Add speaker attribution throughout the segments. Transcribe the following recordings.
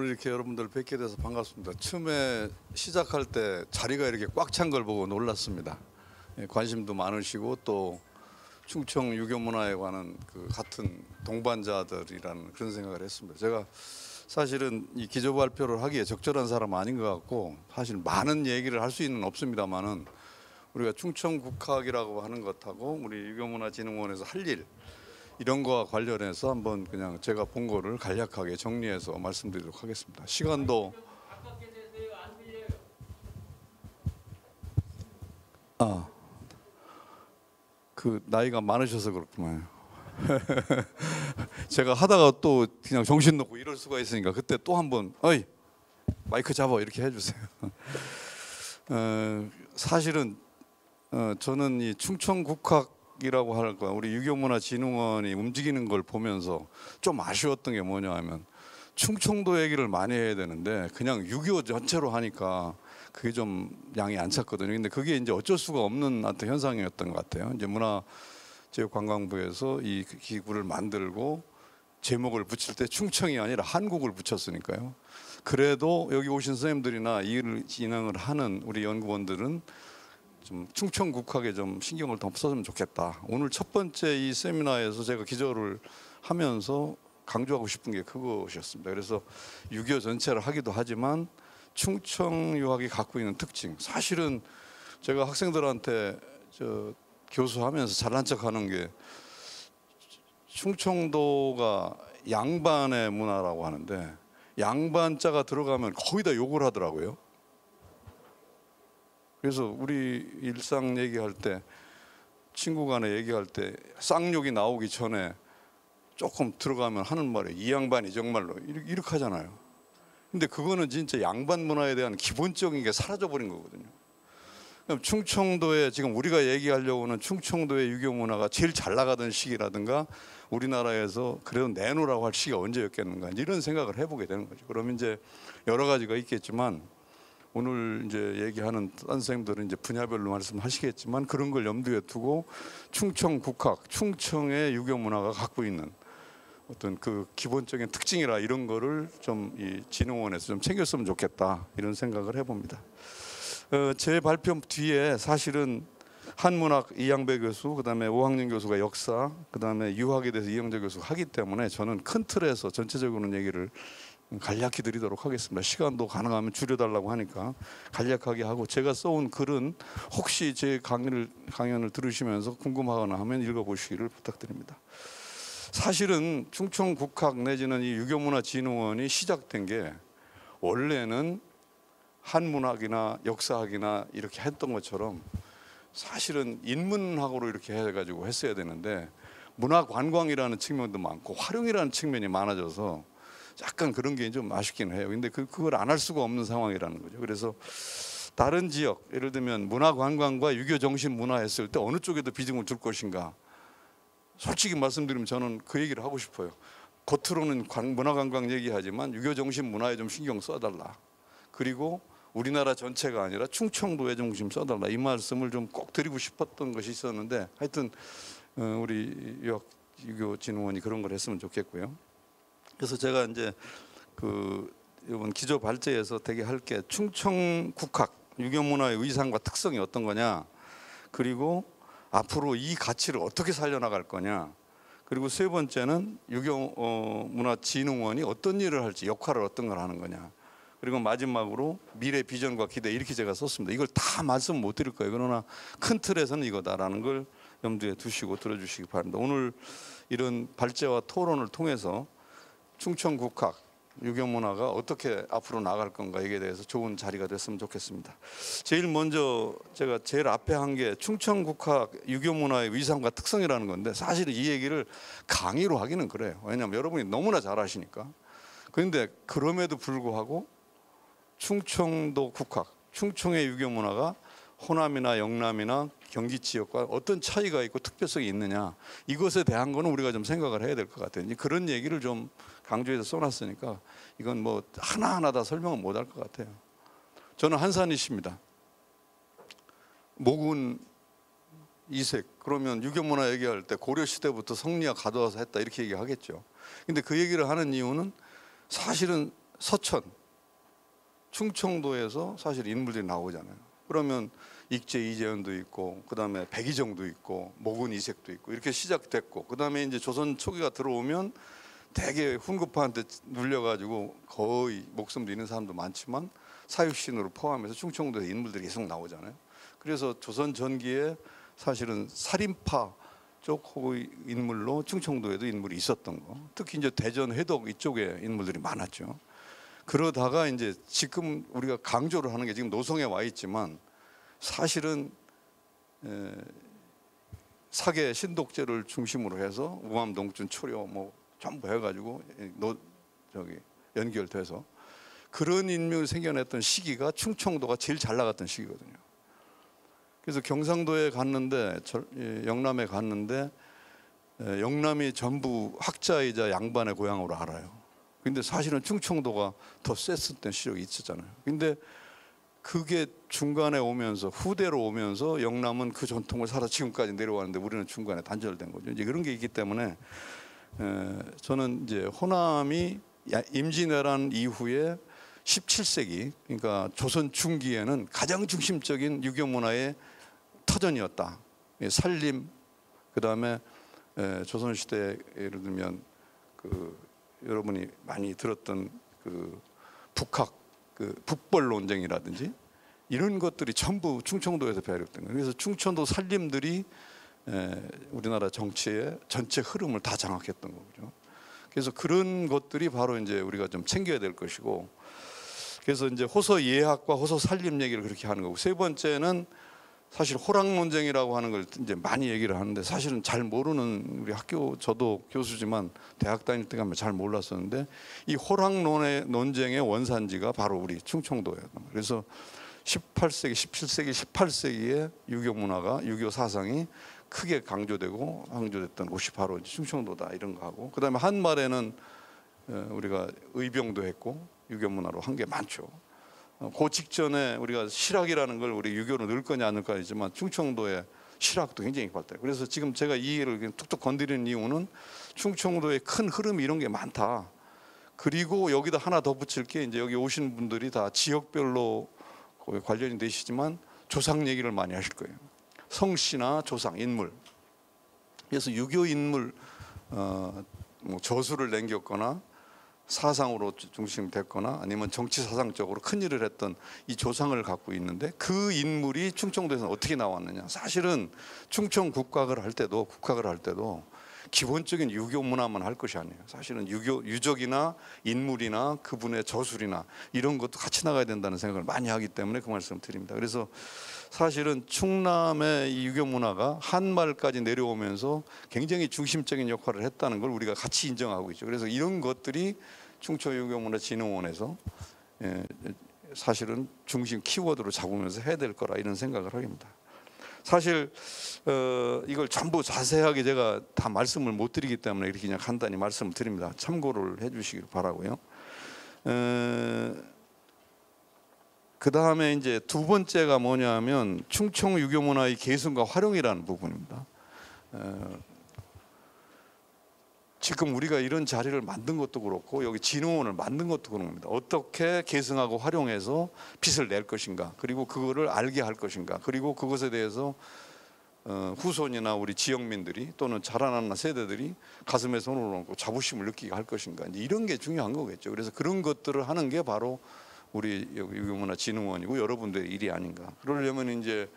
Speaker 1: 오늘 이렇게 여러분들 뵙게 돼서 반갑습니다. 처음에 시작할 때 자리가 이렇게 꽉 찬 걸 보고 놀랐습니다. 관심도 많으시고 또 충청 유교 문화에 관한 그 같은 동반자들이라는 그런 생각을 했습니다. 제가 사실은 이 기조 발표를 하기에 적절한 사람 아닌 것 같고 사실 많은 얘기를 할 수 있는 없습니다만은 우리가 충청 국학이라고 하는 것하고 우리 유교문화진흥원에서 할 일 이런 거와 관련해서 한번 그냥 제가 본 거를 간략하게 정리해서 말씀드리도록 하겠습니다. 시간도 그 나이가 많으셔서 그렇구만. 제가 하다가 또 그냥 정신 놓고 이럴 수가 있으니까 그때 또 한번 어이 마이크 잡아 이렇게 해주세요. 사실은 저는 이 충청국학이라고 할까 우리 유교문화진흥원이 움직이는 걸 보면서 좀 아쉬웠던 게 뭐냐 하면 충청도 얘기를 많이 해야 되는데 그냥 유교 전체로 하니까 그게 좀 양이 안 찼거든요. 근데 그게 이제 어쩔 수가 없는 어떤 현상이었던 것 같아요. 이제 문화체육관광부에서 이 기구를 만들고 제목을 붙일 때 충청이 아니라 한국을 붙였으니까요. 그래도 여기 오신 선생님들이나 이 일을 진행을 하는 우리 연구원들은 좀 충청국학에 좀 신경을 더 써주면 좋겠다. 오늘 첫 번째 이 세미나에서 제가 기조를 하면서 강조하고 싶은 게 그것이었습니다. 그래서 유교 전체를 하기도 하지만 충청유학이 갖고 있는 특징, 사실은 제가 학생들한테 교수하면서 잘난 척하는 게 충청도가 양반의 문화라고 하는데 양반자가 들어가면 거의 다 욕을 하더라고요. 그래서 우리 일상 얘기할 때 친구 간에 얘기할 때 쌍욕이 나오기 전에 조금 들어가면 하는 말이 이 양반이 정말로 이렇게 하잖아요. 근데 그거는 진짜 양반 문화에 대한 기본적인 게 사라져버린 거거든요. 그럼 충청도에 지금 우리가 얘기하려고 하는 충청도의 유교 문화가 제일 잘 나가던 시기라든가 우리나라에서 그래도 내놓으라고 할 시기가 언제였겠는가 이런 생각을 해보게 되는 거죠. 그럼 이제 여러 가지가 있겠지만 오늘 이제 얘기하는 선생님들은 이제 분야별로 말씀하시겠지만 그런 걸 염두에 두고 충청국학, 충청의 유교 문화가 갖고 있는 어떤 그 기본적인 특징이라 이런 거를 좀 이 진흥원에서 좀 챙겼으면 좋겠다 이런 생각을 해봅니다. 제 발표 뒤에 사실은 한문학 이양배 교수, 그다음에 오학년 교수가 역사, 그다음에 유학에 대해서 이영재 교수가 하기 때문에 저는 큰 틀에서 전체적으로는 얘기를 간략히 드리도록 하겠습니다. 시간도 가능하면 줄여달라고 하니까 간략하게 하고 제가 써온 글은 혹시 제 강연을 들으시면서 궁금하거나 하면 읽어보시기를 부탁드립니다. 사실은 충청국학 내지는 이 유교문화진흥원이 시작된 게 원래는 한문학이나 역사학이나 이렇게 했던 것처럼 사실은 인문학으로 이렇게 해가지고 했어야 되는데 문화관광이라는 측면도 많고 활용이라는 측면이 많아져서 약간 그런 게 좀 아쉽긴 해요. 근데 그걸 안 할 수가 없는 상황이라는 거죠. 그래서 다른 지역, 예를 들면 문화관광과 유교정신 문화 했을 때 어느 쪽에도 비중을 줄 것인가. 솔직히 말씀드리면 저는 그 얘기를 하고 싶어요. 겉으로는 문화관광 얘기하지만 유교정신 문화에 좀 신경 써달라. 그리고 우리나라 전체가 아니라 충청도에 중심 써달라. 이 말씀을 좀 꼭 드리고 싶었던 것이 있었는데 하여튼 우리 유교진흥원이 그런 걸 했으면 좋겠고요. 그래서 제가 이제 이번 기조 발제에서 되게 할 게 충청국학 유교문화의 의상과 특성이 어떤 거냐, 그리고 앞으로 이 가치를 어떻게 살려나갈 거냐, 그리고 세 번째는 유교문화진흥원이 어떤 일을 할지, 역할을 어떤 걸 하는 거냐, 그리고 마지막으로 미래 비전과 기대, 이렇게 제가 썼습니다. 이걸 다 말씀 못 드릴 거예요. 그러나 큰 틀에서는 이거다라는 걸 염두에 두시고 들어주시기 바랍니다. 오늘 이런 발제와 토론을 통해서 충청국학 유교문화가 어떻게 앞으로 나갈 건가 이에 대해서 좋은 자리가 됐으면 좋겠습니다. 제일 먼저 제가 제일 앞에 한 게 충청국학 유교문화의 위상과 특성이라는 건데 사실은 이 얘기를 강의로 하기는 그래요. 왜냐하면 여러분이 너무나 잘 아시니까. 그런데 그럼에도 불구하고 충청도 국학, 충청의 유교문화가 호남이나 영남이나 경기 지역과 어떤 차이가 있고 특별성이 있느냐, 이것에 대한 거는 우리가 좀 생각을 해야 될 것 같아요. 그런 얘기를 좀 강조해서 써놨으니까 이건 뭐 하나하나 다 설명은 못 할 것 같아요. 저는 한산이십니다. 모군 이색, 그러면 유교문화 얘기할 때 고려시대부터 성리학 가져와서 했다 이렇게 얘기하겠죠. 근데 그 얘기를 하는 이유는 사실은 서천, 충청도에서 사실 인물들이 나오잖아요. 그러면 익제 이재현도 있고, 그 다음에 백이정도 있고, 목은 이색도 있고 이렇게 시작됐고, 그 다음에 이제 조선 초기가 들어오면 되게 훈구파한테 눌려가지고 거의 목숨도 잃는 사람도 많지만 사육신으로 포함해서 충청도에 인물들이 계속 나오잖아요. 그래서 조선 전기에 사실은 살인파 쪽 인물로 충청도에도 인물이 있었던 거. 특히 이제 대전 회덕 이쪽에 인물들이 많았죠. 그러다가 이제 지금 우리가 강조를 하는 게 지금 노송에 와 있지만 사실은 사계 신독제를 중심으로 해서 우암 동춘 초려 뭐 전부 해가지고 연결돼서 그런 인물이 생겨났던 시기가 충청도가 제일 잘 나갔던 시기거든요. 그래서 경상도에 갔는데 영남에 갔는데 영남이 전부 학자이자 양반의 고향으로 알아요. 근데 사실은 충청도가 더 셌었던 시력이 있었잖아요. 근데 그게 중간에 오면서 후대로 오면서 영남은 그 전통을 살아 지금까지 내려왔는데 우리는 중간에 단절된 거죠. 이제 그런 게 있기 때문에 저는 이제 호남이 임진왜란 이후에 17세기 그러니까 조선 중기에는 가장 중심적인 유교 문화의 터전이었다. 살림, 그 다음에 조선 시대 예를 들면 그 여러분이 많이 들었던 그 북학, 그 북벌 논쟁이라든지 이런 것들이 전부 충청도에서 배력된 거예요. 그래서 충청도 살림들이 우리나라 정치의 전체 흐름을 다 장악했던 거죠. 그래서 그런 것들이 바로 이제 우리가 좀 챙겨야 될 것이고, 그래서 이제 호서 예학과 호서 살림 얘기를 그렇게 하는 거고, 세 번째는 사실 호락 논쟁이라고 하는 걸 이제 많이 얘기를 하는데 사실은 잘 모르는 우리 학교 저도 교수지만 대학 다닐 때 가면 잘 몰랐었는데 이 호락 논쟁의 원산지가 바로 우리 충청도예요. 그래서 18세기, 17세기, 18세기에 유교 문화가 유교 사상이 크게 강조됐던 곳이 바로 충청도다 이런 거 하고, 그다음에 한말에는 우리가 의병도 했고 유교 문화로 한 게 많죠. 그 직전에 우리가 실학이라는 걸 우리 유교로 넣을 거냐 안 넣을 거냐지만 충청도의 실학도 굉장히 발달. 그래서 지금 제가 이 일을 툭툭 건드리는 이유는 충청도의 큰 흐름이 이런 게 많다. 그리고 여기다 하나 더 붙일 게 이제 여기 오신 분들이 다 지역별로 관련이 되시지만 조상 얘기를 많이 하실 거예요. 성씨나 조상, 인물. 그래서 유교 인물 뭐 저수를 남겼거나 사상으로 중심됐거나 아니면 정치 사상적으로 큰 일을 했던 이 조상을 갖고 있는데 그 인물이 충청도에서 어떻게 나왔느냐. 사실은 충청 국학을 할 때도 기본적인 유교 문화만 할 것이 아니에요. 사실은 유적이나 인물이나 그분의 저술이나 이런 것도 같이 나가야 된다는 생각을 많이 하기 때문에 그 말씀을 드립니다. 그래서 사실은 충남의 이 유교 문화가 한말까지 내려오면서 굉장히 중심적인 역할을 했다는 걸 우리가 같이 인정하고 있죠. 그래서 이런 것들이 충청유교문화진흥원에서 사실은 중심 키워드로 잡으면서 해야 될 거라 이런 생각을 합니다. 사실 이걸 전부 자세하게 제가 다 말씀을 못 드리기 때문에 이렇게 그냥 간단히 말씀을 드립니다. 참고를 해주시길 바라고요. 그 다음에 이제 두 번째가 뭐냐면 충청 유교 문화의 계승과 활용이라는 부분입니다. 지금 우리가 이런 자리를 만든 것도 그렇고 여기 진흥원을 만든 것도 그런 겁니다. 어떻게 계승하고 활용해서 빛을 낼 것인가, 그리고 그거를 알게 할 것인가, 그리고 그것에 대해서 후손이나 우리 지역민들이 또는 자라나는 세대들이 가슴에 손을 얹고 자부심을 느끼게 할 것인가, 이제 이런 게 중요한 거겠죠. 그래서 그런 것들을 하는 게 바로 우리 유교문화진흥원이고 여러분들의 일이 아닌가. 그러려면 이제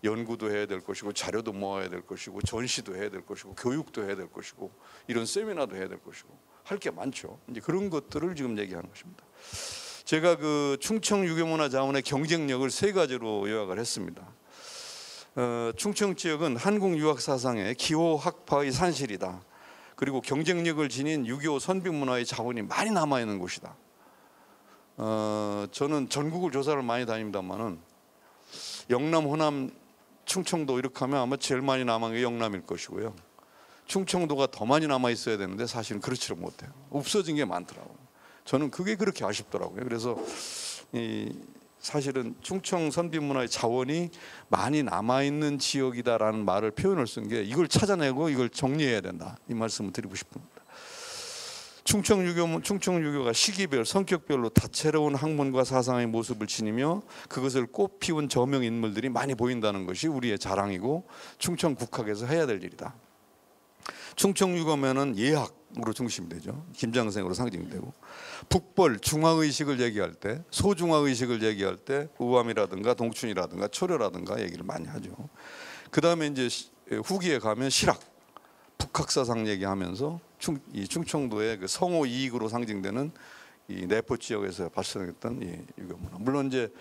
Speaker 1: 연구도 해야 될 것이고 자료도 모아야 될 것이고 전시도 해야 될 것이고 교육도 해야 될 것이고 이런 세미나도 해야 될 것이고 할 게 많죠. 이제 그런 것들을 지금 얘기하는 것입니다. 제가 그 충청 유교문화 자원의 경쟁력을 세 가지로 요약을 했습니다. 충청 지역은 한국 유학 사상의 기호 학파의 산실이다. 그리고 경쟁력을 지닌 유교 선비 문화의 자원이 많이 남아 있는 곳이다. 저는 전국을 조사를 많이 다닙니다만은 영남, 호남, 충청도 이렇게 하면 아마 제일 많이 남은 게 영남일 것이고요. 충청도가 더 많이 남아 있어야 되는데 사실은 그렇지를 못해요. 없어진 게 많더라고요. 저는 그게 그렇게 아쉽더라고요. 그래서 사실은 충청 선비 문화의 자원이 많이 남아 있는 지역이다라는 말을 표현을 쓴 게 이걸 찾아내고 이걸 정리해야 된다, 이 말씀을 드리고 싶습니다. 충청유교가 시기별, 성격별로 다채로운 학문과 사상의 모습을 지니며 그것을 꽃피운 저명 인물들이 많이 보인다는 것이 우리의 자랑이고 충청국학에서 해야 될 일이다. 충청유교면은 예학으로 중심이 되죠. 김장생으로 상징되고, 북벌 중화의식을 얘기할 때, 소중화의식을 얘기할 때 우암이라든가 동춘이라든가 초려라든가 얘기를 많이 하죠. 그 다음에 이제 후기에 가면 실학, 북학사상 얘기하면서 이 충청도의 그 성호 이익으로 상징되는 이 내포 지역에서 발생했던 이 유교문화. 물론 이제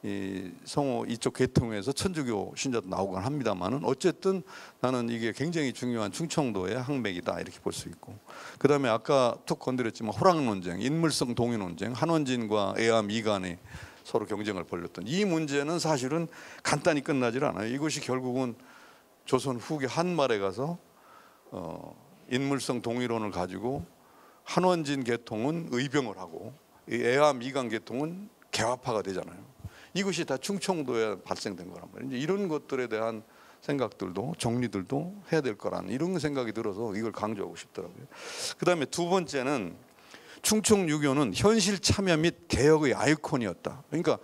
Speaker 1: 이 성호 이쪽 계통에서 천주교 신자도 나오곤 합니다만은 어쨌든 나는 이게 굉장히 중요한 충청도의 항맥이다 이렇게 볼 수 있고, 그 다음에 아까 툭 건드렸지만 호랑 논쟁, 인물성 동의 논쟁, 한원진과 애암 이간이 서로 경쟁을 벌였던 이 문제는 사실은 간단히 끝나질 않아요. 이것이 결국은 조선 후기 한말에 가서 인물성 동의론을 가지고 한원진 계통은 의병을 하고 이 애암 이간 계통은 개화파가 되잖아요. 이것이 다 충청도에 발생된 거란 말이에요. 이런 것들에 대한 생각들도 정리들도 해야 될 거라는 이런 생각이 들어서 이걸 강조하고 싶더라고요. 그 다음에 두 번째는 충청유교는 현실 참여 및 개혁의 아이콘이었다. 그러니까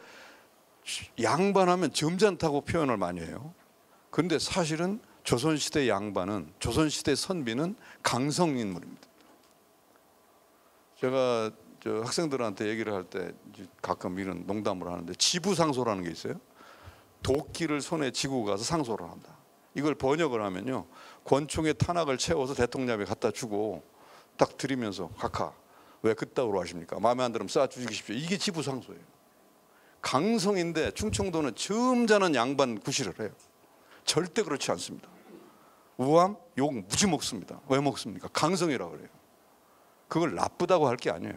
Speaker 1: 양반하면 점잖다고 표현을 많이 해요. 그런데 사실은 조선시대 양반은, 조선시대 선비는 강성 인물입니다. 제가 학생들한테 얘기를 할 때 가끔 이런 농담을 하는데 지부상소라는 게 있어요. 도끼를 손에 쥐고 가서 상소를 한다. 이걸 번역을 하면요, 권총에 탄약을 채워서 대통령에 갖다 주고 딱 드리면서 각하 왜 그따구로 하십니까? 마음에 안 들으면 쏴 주십시오. 이게 지부상소예요. 강성인데 충청도는 점잖은 양반 구실을 해요. 절대 그렇지 않습니다. 우암 욕 무지 먹습니다. 왜 먹습니까? 강성이라고 그래요. 그걸 나쁘다고 할 게 아니에요.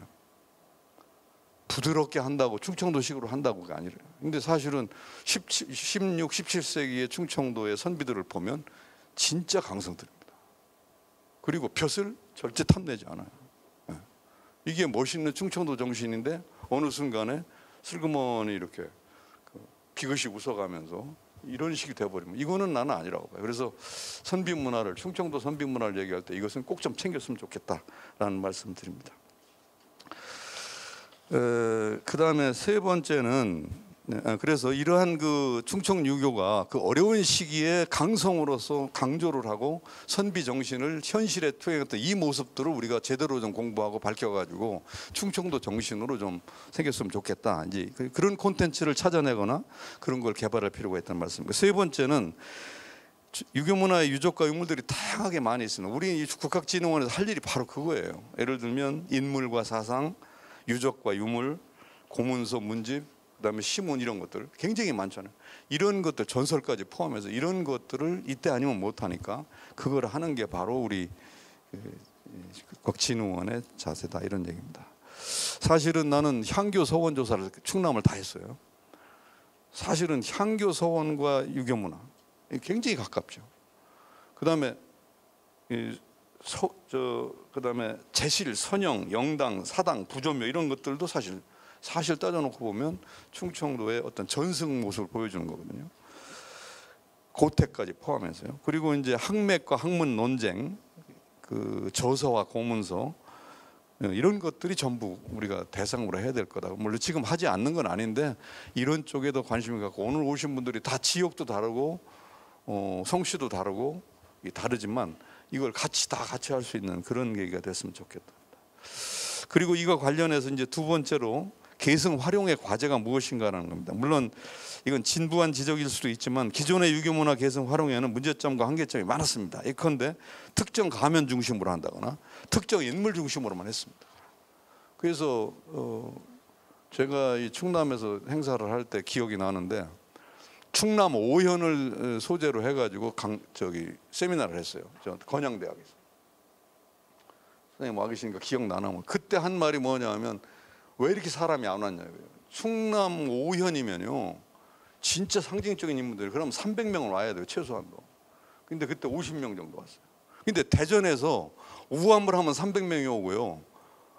Speaker 1: 부드럽게 한다고 충청도식으로 한다고가 아니래요. 근데 사실은 16, 17세기의 충청도의 선비들을 보면 진짜 강성들입니다. 그리고 벼슬 절대 탐내지 않아요. 이게 멋있는 충청도 정신인데 어느 순간에 슬그머니 이렇게 비긋이 웃어가면서 이런 식이 돼버리면 이거는 나는 아니라고 봐요. 그래서 선비 문화를, 충청도 선비 문화를 얘기할 때 이것은 꼭 좀 챙겼으면 좋겠다라는 말씀 드립니다. 그 다음에 세 번째는, 그래서 이러한 그 충청유교가 그 어려운 시기에 강성으로서 강조를 하고 선비 정신을 현실에 투영했던 이 모습들을 우리가 제대로 좀 공부하고 밝혀가지고 충청도 정신으로 좀 생겼으면 좋겠다. 이제 그런 콘텐츠를 찾아내거나 그런 걸 개발할 필요가 있다는 말씀입니다. 세 번째는 유교 문화의 유적과 유물들이 다양하게 많이 있습니다. 우리 국학진흥원에서 할 일이 바로 그거예요. 예를 들면 인물과 사상, 유적과 유물, 고문서, 문집, 그다음에 시문 이런 것들 굉장히 많잖아요. 이런 것들 전설까지 포함해서 이런 것들을 이때 아니면 못하니까 그걸 하는 게 바로 우리 국진흥원의 자세다 이런 얘기입니다. 사실은 나는 향교 서원 조사를 충남을 다 했어요. 사실은 향교 서원과 유교 문화 굉장히 가깝죠. 그다음에 그다음에 제실, 선영, 영당, 사당, 부조묘 이런 것들도 사실 따져놓고 보면 충청도의 어떤 전승 모습을 보여주는 거거든요. 고택까지 포함해서요. 그리고 이제 학맥과 학문 논쟁, 그 저서와 고문서 이런 것들이 전부 우리가 대상으로 해야 될 거다. 물론 지금 하지 않는 건 아닌데 이런 쪽에도 관심을 갖고 오늘 오신 분들이 다 지역도 다르고 성씨도 다르고 다르지만 이걸 같이 할 수 있는 그런 계기가 됐으면 좋겠다. 그리고 이거 관련해서 이제 두 번째로 계승 활용의 과제가 무엇인가라는 겁니다. 물론 이건 진부한 지적일 수도 있지만 기존의 유교문화 계승 활용에는 문제점과 한계점이 많았습니다. 예컨대 특정 가면 중심으로 한다거나 특정 인물 중심으로만 했습니다. 그래서 제가 이 충남에서 행사를 할 때 기억이 나는데 충남 오현을 소재로 해가지고 세미나를 했어요. 저 건양대학에서. 선생님 와 계시니까 기억나나? 그때 한 말이 뭐냐면 왜 이렇게 사람이 안 왔냐고요. 충남 오현이면요 진짜 상징적인 인물들이 그럼 300명은 와야 돼요 최소한도. 근데 그때 50명 정도 왔어요. 근데 대전에서 우암을 하면 300명이 오고요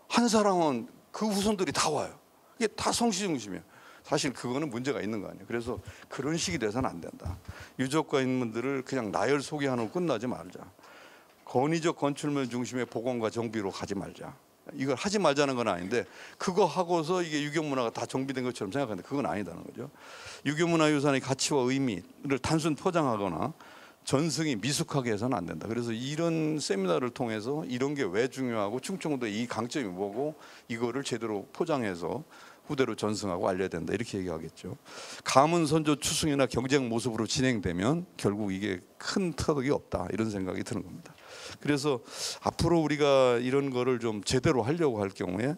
Speaker 1: 한 사람은 그 후손들이 다 와요. 이게 다 성씨 중심이에요. 사실 그거는 문제가 있는 거 아니에요. 그래서 그런 식이 돼서는 안 된다. 유적과 인물들을 그냥 나열 소개하는 끝나지 말자. 권위적 건축물 중심의 복원과 정비로 가지 말자. 이걸 하지 말자는 건 아닌데 그거 하고서 이게 유교문화가 다 정비된 것처럼 생각하는데 그건 아니다는 거죠. 유교문화유산의 가치와 의미를 단순 포장하거나 전승이 미숙하게 해서는 안 된다. 그래서 이런 세미나를 통해서 이런 게 왜 중요하고 충청도의 이 강점이 뭐고 이거를 제대로 포장해서 후대로 전승하고 알려야 된다. 이렇게 얘기하겠죠. 가문 선조 추승이나 경쟁 모습으로 진행되면 결국 이게 큰 터득이 없다. 이런 생각이 드는 겁니다. 그래서 앞으로 우리가 이런 거를 좀 제대로 하려고 할 경우에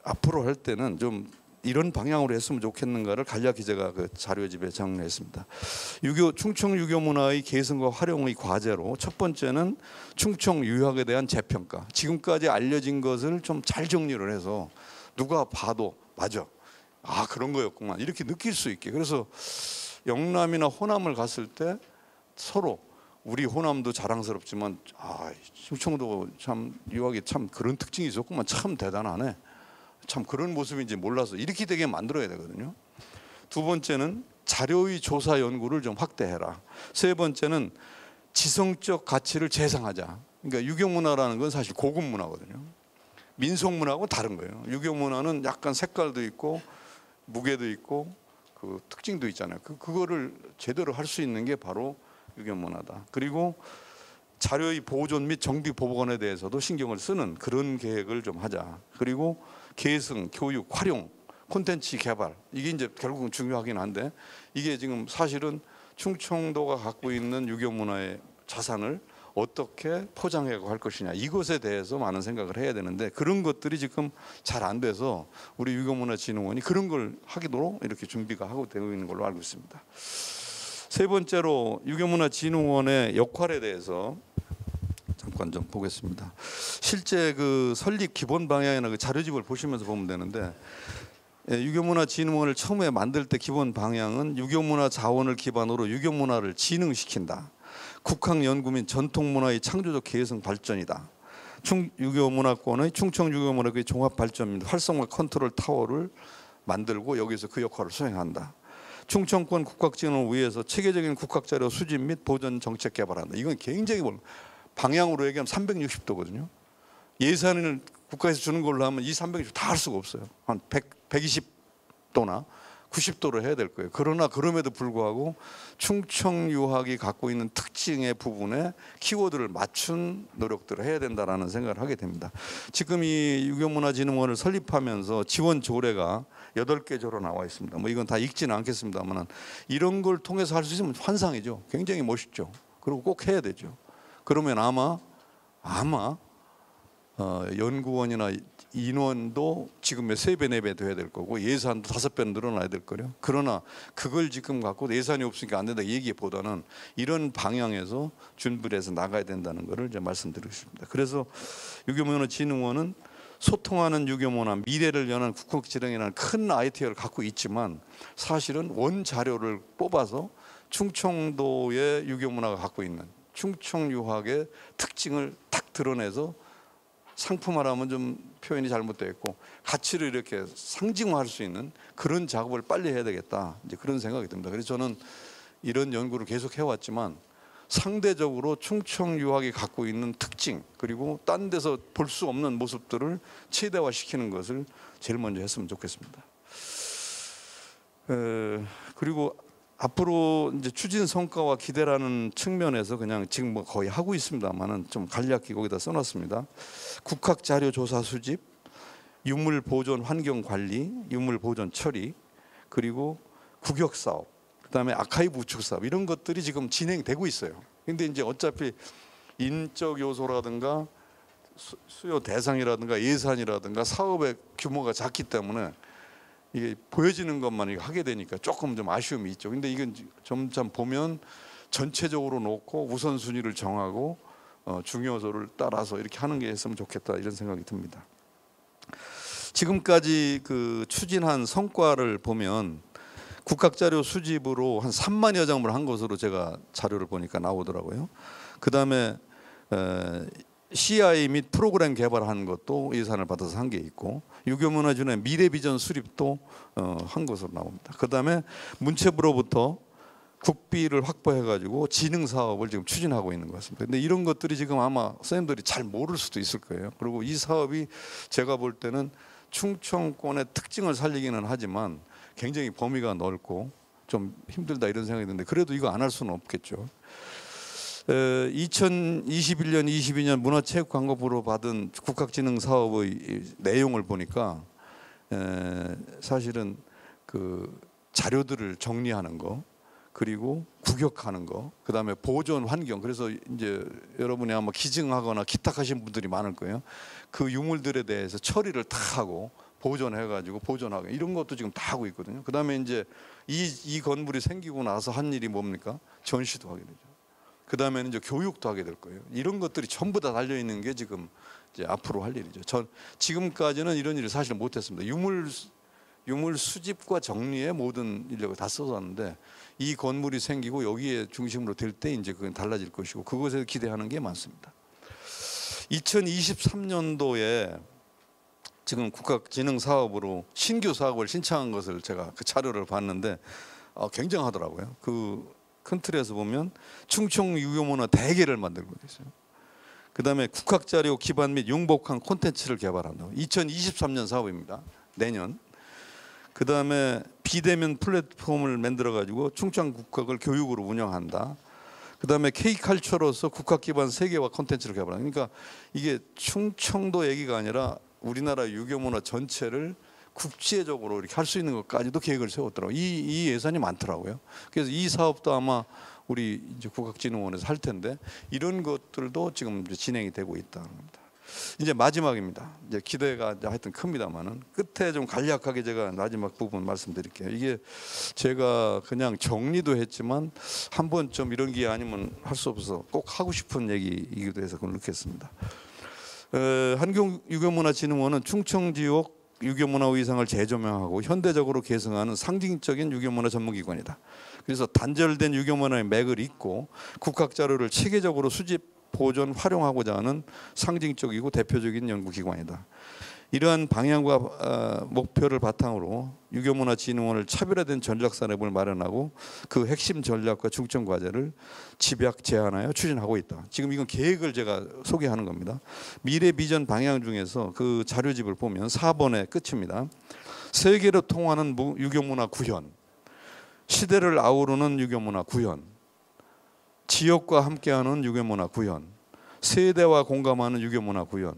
Speaker 1: 앞으로 할 때는 좀 이런 방향으로 했으면 좋겠는가를 간략히 제가 그 자료집에 정리했습니다. 충청 유교 문화의 계승과 활용의 과제로 첫 번째는 충청 유학에 대한 재평가. 지금까지 알려진 것을 좀 잘 정리를 해서 누가 봐도 맞아. 아 그런 거였구만 이렇게 느낄 수 있게. 그래서 영남이나 호남을 갔을 때 서로 우리 호남도 자랑스럽지만 아 충청도 참 유학이 참 그런 특징이 있었구만 참 대단하네. 참 그런 모습인지 몰라서 이렇게 되게 만들어야 되거든요. 두 번째는 자료의 조사 연구를 좀 확대해라. 세 번째는 지성적 가치를 재상하자. 그러니까 유교문화라는 건 사실 고급 문화거든요. 민속문화하고 다른 거예요. 유교문화는 약간 색깔도 있고 무게도 있고 그 특징도 있잖아요. 그거를 제대로 할 수 있는 게 바로 유교문화다. 그리고 자료의 보존 및 정비 보관에 대해서도 신경을 쓰는 그런 계획을 좀 하자. 그리고 계승, 교육, 활용, 콘텐츠 개발 이게 이제 결국은 중요하긴 한데 이게 지금 사실은 충청도가 갖고 있는 유교 문화의 자산을 어떻게 포장하고 할 것이냐 이것에 대해서 많은 생각을 해야 되는데 그런 것들이 지금 잘 안 돼서 우리 유교문화진흥원이 그런 걸 하기도록 이렇게 준비가 하고 되고 있는 걸로 알고 있습니다. 세 번째로 유교문화진흥원의 역할에 대해서 잠깐 좀 보겠습니다. 실제 그 설립 기본 방향이나 그 자료집을 보시면서 보면 되는데 유교문화진흥원을 처음에 만들 때 기본 방향은 유교문화 자원을 기반으로 유교문화를 진흥시킨다. 국학연구 및 전통문화의 창조적 계승 발전이다. 유교문화권의 충청유교문화의 종합발전 및 활성화 컨트롤 타워를 만들고 여기서 그 역할을 수행한다. 충청권 국학진흥을 위해서 체계적인 국학자료 수집 및 보존 정책 개발한다. 이건 굉장히 방향으로 얘기하면 360도거든요. 예산을 국가에서 주는 걸로 하면 이 360도 다 할 수가 없어요. 한 120도나 90도로 해야 될 거예요. 그러나 그럼에도 불구하고 충청 유학이 갖고 있는 특징의 부분에 키워드를 맞춘 노력들을 해야 된다라는 생각을 하게 됩니다. 지금 이 유교문화진흥원을 설립하면서 지원 조례가 8개 조로 나와 있습니다. 뭐 이건 다 읽지는 않겠습니다만 이런 걸 통해서 할 수 있으면 환상이죠. 굉장히 멋있죠. 그리고 꼭 해야 되죠. 그러면 아마 연구원이나 인원도 지금의 3배, 4배 돼야 될 거고 예산도 5배 늘어나야 될 거예요. 그러나 그걸 지금 갖고 예산이 없으니까 안 된다 얘기보다는 이런 방향에서 준비를 해서 나가야 된다는 것을 이제 말씀드리고 싶습니다. 그래서 유교문화진흥원은 소통하는 유교문화, 미래를 여는 국학진흥이라는 큰 아이디어를 갖고 있지만 사실은 원자료를 뽑아서 충청도의 유교문화가 갖고 있는 충청유학의 특징을 딱 드러내서 상품화라면 좀 표현이 잘못되어 있고 가치를 이렇게 상징화할 수 있는 그런 작업을 빨리 해야 되겠다. 이제 그런 생각이 듭니다. 그래서 저는 이런 연구를 계속 해왔지만 상대적으로 충청유학이 갖고 있는 특징 그리고 딴 데서 볼 수 없는 모습들을 최대화시키는 것을 제일 먼저 했으면 좋겠습니다. 그리고 앞으로 이제 추진 성과와 기대라는 측면에서 그냥 지금 뭐 거의 하고 있습니다만은 좀 간략히 거기다 써놨습니다. 국학 자료 조사 수집, 유물 보존 환경 관리, 유물 보존 처리, 그리고 국역 사업, 그다음에 아카이브 우측 사업 이런 것들이 지금 진행되고 있어요. 근데 이제 어차피 인적 요소라든가 수요 대상이라든가 예산이라든가 사업의 규모가 작기 때문에 이게 보여지는 것만 하게 되니까 조금 좀 아쉬움이 있죠. 근데 이건 점점 보면 전체적으로 놓고 우선순위를 정하고 중요소를 따라서 이렇게 하는 게 했으면 좋겠다 이런 생각이 듭니다. 지금까지 그 추진한 성과를 보면 국학자료 수집으로 한 3만여 장을 한 것으로 제가 자료를 보니까 나오더라고요. 그 다음에 CI 및 프로그램 개발한 것도 예산을 받아서 한 게 있고 유교문화진흥원의 미래비전 수립도 한 것으로 나옵니다. 그 다음에 문체부로부터 국비를 확보해가지고 진흥 사업을 지금 추진하고 있는 것 같습니다. 근데 이런 것들이 지금 아마 선생님들이 잘 모를 수도 있을 거예요. 그리고 이 사업이 제가 볼 때는 충청권의 특징을 살리기는 하지만 굉장히 범위가 넓고 좀 힘들다 이런 생각이 드는데 그래도 이거 안 할 수는 없겠죠. 2021년, 22년 문화체육관광부로 받은 국학진흥사업의 내용을 보니까 사실은 그 자료들을 정리하는 거, 그리고 구격하는 거, 그다음에 보존 환경. 그래서 이제 여러분이 아마 기증하거나 기탁하신 분들이 많을 거예요. 그 유물들에 대해서 처리를 다 하고 보존해가지고 보존하고 이런 것도 지금 다 하고 있거든요. 그다음에 이제 이 건물이 생기고 나서 한 일이 뭡니까? 전시도 하게 되죠. 그다음에는 이제 교육도 하게 될 거예요. 이런 것들이 전부 다 달려 있는 게 지금 이제 앞으로 할 일이죠. 전 지금까지는 이런 일을 사실 못했습니다. 유물 수집과 정리에 모든 인력을 다 써왔는데 이 건물이 생기고 여기에 중심으로 될 때 이제 그건 달라질 것이고 그것에 기대하는 게 많습니다. 2023년도에 지금 국가진흥사업으로 신규 사업을 신청한 것을 제가 그 자료를 봤는데 굉장하더라고요. 그 큰 틀에서 보면 충청 유교문화 대계를 만들고 있어요. 그다음에 국학자료 기반 및 융복한 콘텐츠를 개발한다고. 2023년 사업입니다. 내년. 그다음에 비대면 플랫폼을 만들어 가지고 충청 국학을 교육으로 운영한다. 그다음에 K컬처로서 국학 기반 세계화 콘텐츠를 개발한다. 그러니까 이게 충청도 얘기가 아니라 우리나라 유교 문화 전체를 국제적으로 이렇게 할 수 있는 것까지도 계획을 세웠더라고요. 이 예산이 많더라고요. 그래서 이 사업도 아마 우리 이제 국학진흥원에서 할 텐데 이런 것들도 지금 이제 진행이 되고 있다는 겁니다. 이제 마지막입니다. 이제 기대가 하여튼 큽니다만은 끝에 좀 간략하게 제가 마지막 부분 말씀드릴게요. 이게 제가 그냥 정리도 했지만 한번 좀 이런 게 아니면 할 수 없어서 꼭 하고 싶은 얘기이기도 해서 그걸 넣겠습니다. 한국유교문화진흥원은 충청지역 유교문화 의상을 재조명하고 현대적으로 계승하는 상징적인 유교문화 전문기관이다. 그래서 단절된 유교문화의 맥을 잇고 국학자료를 체계적으로 수집, 보존, 활용하고자 하는 상징적이고 대표적인 연구기관이다. 이러한 방향과 목표를 바탕으로 유교문화진흥원을 차별화된 전략사업을 마련하고 그 핵심 전략과 중점 과제를 집약 제안하여 추진하고 있다. 지금 이건 계획을 제가 소개하는 겁니다. 미래 비전 방향 중에서 그 자료집을 보면 4번의 끝입니다. 세계로 통하는 유교문화 구현, 시대를 아우르는 유교문화 구현, 지역과 함께하는 유교문화 구현, 세대와 공감하는 유교문화 구현,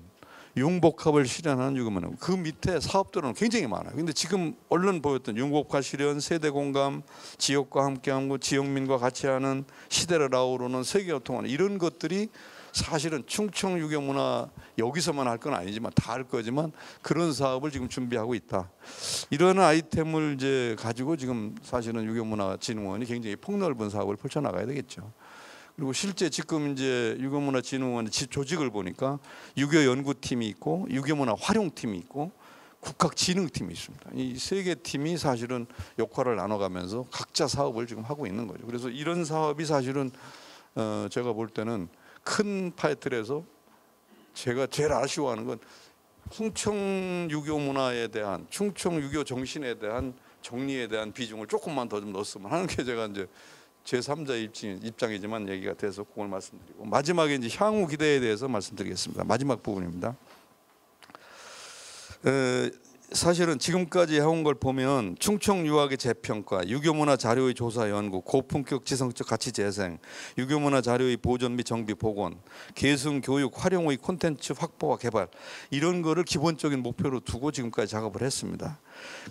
Speaker 1: 융복합을 실현하는 유교문화. 그 밑에 사업들은 굉장히 많아요. 근데 지금 얼른 보였던 융복합 실현, 세대 공감, 지역과 함께하고 지역민과 같이 하는 시대를 아우르는 세계와 통하는 이런 것들이 사실은 충청 유교문화 여기서만 할 건 아니지만 다 할 거지만 그런 사업을 지금 준비하고 있다. 이런 아이템을 이제 가지고 지금 사실은 유교문화진흥원이 굉장히 폭넓은 사업을 펼쳐나가야 되겠죠. 그리고 실제 지금 이제 유교문화진흥원 조직을 보니까 유교연구팀이 있고 유교문화 활용팀이 있고 국학진흥팀이 있습니다. 이 세 개 팀이 사실은 역할을 나눠가면서 각자 사업을 지금 하고 있는 거죠. 그래서 이런 사업이 사실은 제가 볼 때는 큰 파이틀에서 제가 제일 아쉬워하는 건 충청 유교 문화에 대한 충청 유교 정신에 대한 정리에 대한 비중을 조금만 더 좀 넣었으면 하는 게 제가 이제 제3자 입장이지만 얘기가 돼서 그걸 말씀드리고 마지막에 이제 향후 기대에 대해서 말씀드리겠습니다. 마지막 부분입니다. 사실은 지금까지 해온 걸 보면 충청 유학의 재평가, 유교문화 자료의 조사 연구, 고품격 지성적 가치 재생, 유교문화 자료의 보존 및 정비 복원, 계승 교육 활용의 콘텐츠 확보와 개발 이런 거를 기본적인 목표로 두고 지금까지 작업을 했습니다.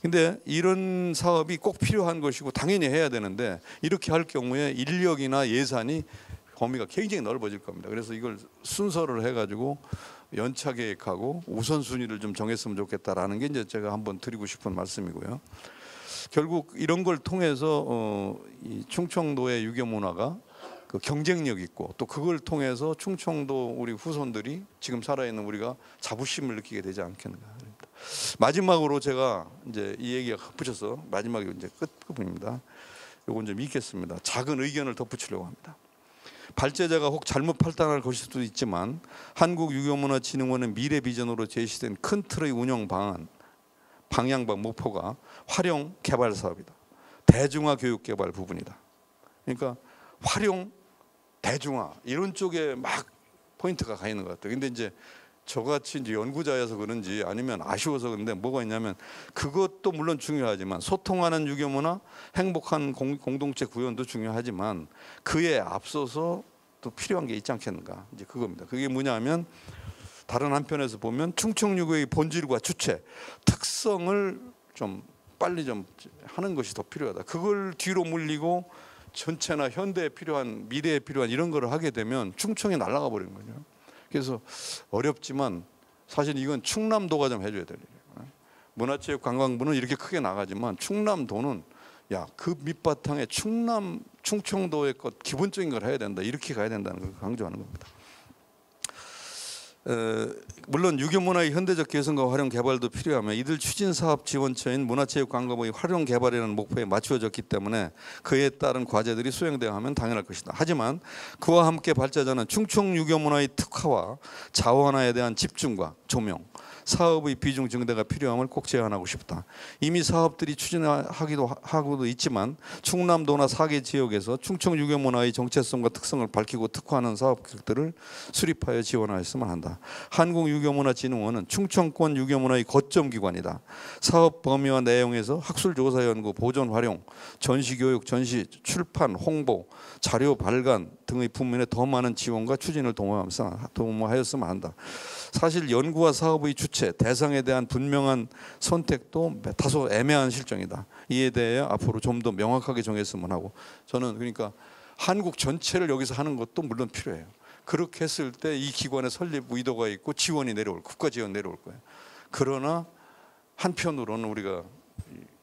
Speaker 1: 근데 이런 사업이 꼭 필요한 것이고 당연히 해야 되는데 이렇게 할 경우에 인력이나 예산이 범위가 굉장히 넓어질 겁니다. 그래서 이걸 순서를 해가지고 연차 계획하고 우선순위를 좀 정했으면 좋겠다라는 게 이제 제가 한번 드리고 싶은 말씀이고요. 결국 이런 걸 통해서 이 충청도의 유교 문화가 그 경쟁력 있고 또 그걸 통해서 충청도 우리 후손들이 지금 살아있는 우리가 자부심을 느끼게 되지 않겠는가. 마지막으로 제가 이제 이 얘기가 붙여서 마지막에 이제 끝 부분입니다. 이건 좀 읽겠습니다. 작은 의견을 덧붙이려고 합니다. 발제자가 혹 잘못 판단할 것일 수도 있지만 한국유교문화진흥원의 미래 비전으로 제시된 큰 틀의 운영 방향과 목표가 활용 개발 사업이다. 대중화 교육 개발 부분이다. 그러니까 활용, 대중화 이런 쪽에 막 포인트가 가 있는 것 같아요. 근데 이제 저같이 이제 연구자여서 그런지 아니면 아쉬워서 그런데 뭐가 있냐면 그것도 물론 중요하지만 소통하는 유교문화, 행복한 공동체 구현도 중요하지만 그에 앞서서 또 필요한 게 있지 않겠는가, 이제 그겁니다. 그게 뭐냐면 다른 한편에서 보면 충청유교의 본질과 주체, 특성을 좀 빨리 좀 하는 것이 더 필요하다. 그걸 뒤로 물리고 전체나 현대에 필요한, 미래에 필요한 이런 거를 하게 되면 충청이 날아가 버리는 거죠. 그래서 어렵지만 사실 이건 충남도가 좀 해줘야 될 일이에요. 문화체육관광부는 이렇게 크게 나가지만 충남도는 야, 그 밑바탕에 충청도의 것 기본적인 걸 해야 된다, 이렇게 가야 된다는 걸 강조하는 겁니다. 물론 유교문화의 현대적 개선과 활용 개발도 필요하며 이들 추진사업지원처인 문화체육관광부의 활용 개발이라는 목표에 맞추어졌기 때문에 그에 따른 과제들이 수행되어야 하면 당연할 것이다. 하지만 그와 함께 발자자는 충청 유교문화의 특화와 자원화에 대한 집중과 조명, 사업의 비중 증대가 필요함을 꼭 제안하고 싶다. 이미 사업들이 추진하고도 있지만 충남도나 4개 지역에서 충청 유교문화의 정체성과 특성을 밝히고 특화하는 사업 계획들을 수립하여 지원하였으면 한다. 한국유교문화진흥원은 충청권 유교문화의 거점 기관이다. 사업 범위와 내용에서 학술조사 연구, 보존 활용, 전시교육, 전시, 출판, 홍보, 자료 발간 등의 부문에 더 많은 지원과 추진을 도모하였으면 한다. 사실 연구와 사업의 주체, 대상에 대한 분명한 선택도 다소 애매한 실정이다. 이에 대해 앞으로 좀 더 명확하게 정했으면 하고, 저는 그러니까 한국 전체를 여기서 하는 것도 물론 필요해요. 그렇게 했을 때 이 기관의 설립 의도가 있고 지원이 내려올, 국가 지원 내려올 거예요. 그러나 한편으로는 우리가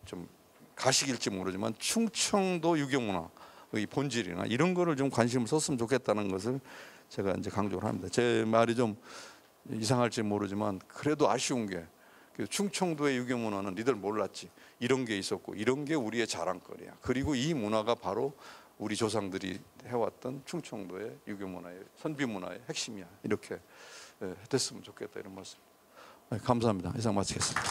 Speaker 1: 좀 가식일지 모르지만 충청도 유교문화의 본질이나 이런 거를 좀 관심을 썼으면 좋겠다는 것을 제가 이제 강조를 합니다. 제 말이 좀 이상할지 모르지만 그래도 아쉬운 게 충청도의 유교문화는 니들 몰랐지, 이런 게 있었고 이런 게 우리의 자랑거리야. 그리고 이 문화가 바로 우리 조상들이 해왔던 충청도의 유교문화의 선비문화의 핵심이야. 이렇게 됐으면 좋겠다, 이런 말씀. 감사합니다. 이상 마치겠습니다.